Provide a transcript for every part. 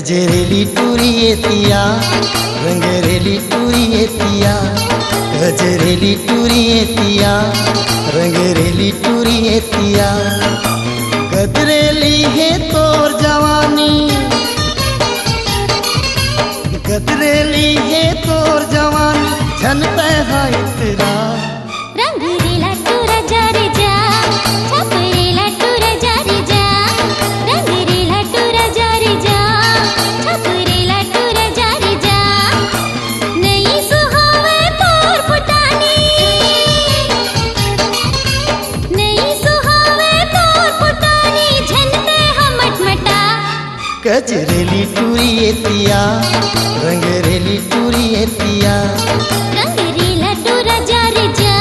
गजरेली टूरी एतिया, रंगरेली टूरी एतिया, गजरेली टूरी एतिया, रंगरेली टूरी एतिया। गदरेली है तोर जवानी, गदरेली है तोर जवानी, झनते है इतरा। रंगरेला टूरा जा रे जा, छपरेला टूरा जा रे जा, रंगरेला टूरा जा रे जा, छपरेला टूरा जा रे जा। नहीं सुहावे तोर फुटानी, नहीं सुहावे तोर फुटानी, झनते हम मटमटा। गजरेली टूरी एतिया, रंगरेली टूरी एतिया, रंगरेला टूरा जा रे जा,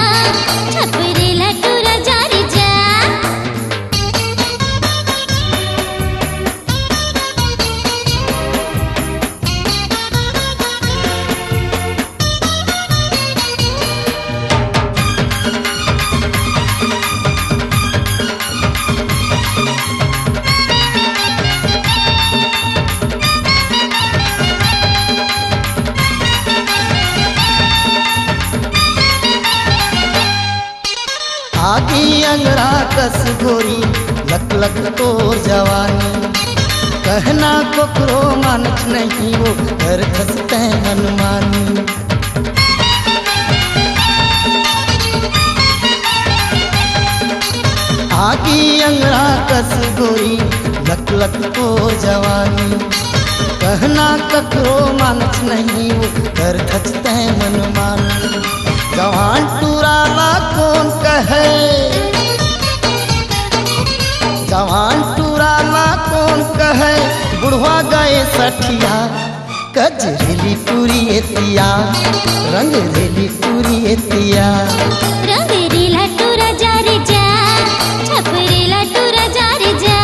छपरेला टूरा जा रे जा। आगी अंगड़ा कस गोरी, लक लक तोर जवानी, कहना कोकरो मानत नहीं वो घर खसते मनमानी। आगी अंगड़ा कस गोरी, लक लक तोर जवानी, कहना ककरो मानत नहीं वो घर खसते मनमानी। जवान टूराला कौन कहे, जवान टूराला कौन कहे, बुढ़वा गए सठिया। गजरेली टूरी एतिया, रंगरेली टूरी एतिया, रंगरेला टूरा जा रे जा, छपरेला टूरा जा रे जा।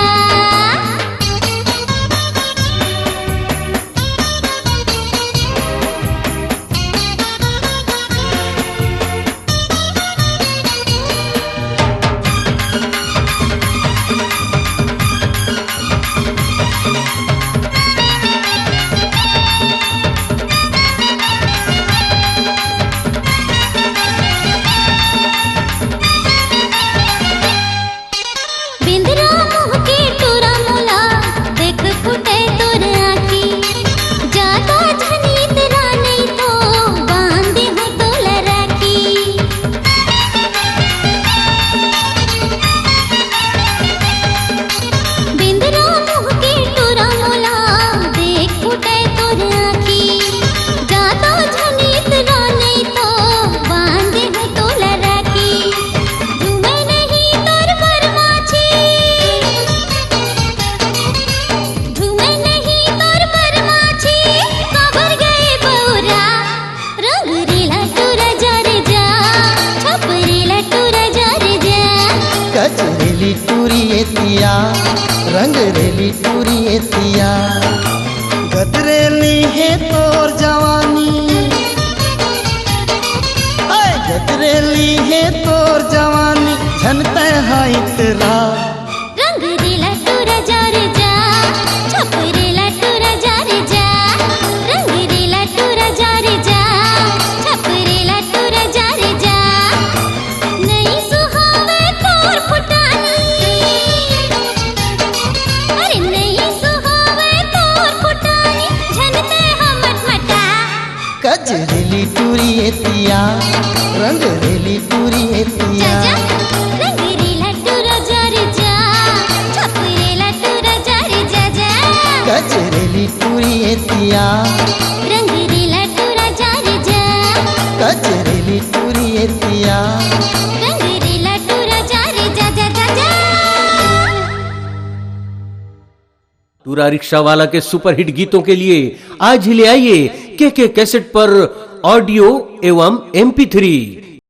बिंदरा मुँह के टूरा मोला, देख फुटे तोर आँखी, जाता झनी तेरा नहीं तो बांधी हूँ तोला राखी। बिंदरा मुँह के टूरा मोला, देख फुटे तोर आँखी, जाता झनी तेरा नहीं तो बांधी हूँ तोला राखी। झूमे नहीं तोर बरमाछी, झूमे नहीं तोर बरमाछी, कबर गए बौरा। रंगरेला टूरा जा रे जा, छपरेला टूरा जा रे जा। गजरेली टूरी एतिया, रंगरेली टूरी एतिया। गदरेली है तोर जवानी, ऐ गदरेली है तोर जवानी, झनते है इतरा। रंगरेला टूरा जा रे जा, छपरेला टूरा जा रे जा, रंगरेला टूरा जा रे जा, छपरेला टूरा जा रे जा। नहीं सुहावे तोर फुटानी, अरे नहीं सुहावे तोर फुटानी, झनते हम मटमटा। गजरेली टूरी एतिया, रंगरेली टूरी एतिया, जा जा, रंगरेला टूरा जा रे जा, छपरेला टूरा जा रे जा जा। गजरेली टूरी एतिया, रंगरेला टूरा जा रे जा, गजरेली टूरी एतिया। रंगरेला टूरा जा रे जा जा जा जा। टूरा रिक्शा वाला के सुपरहिट गीतों के लिए आज ही ले आइए के कैसेट पर ऑडियो एवं MP3।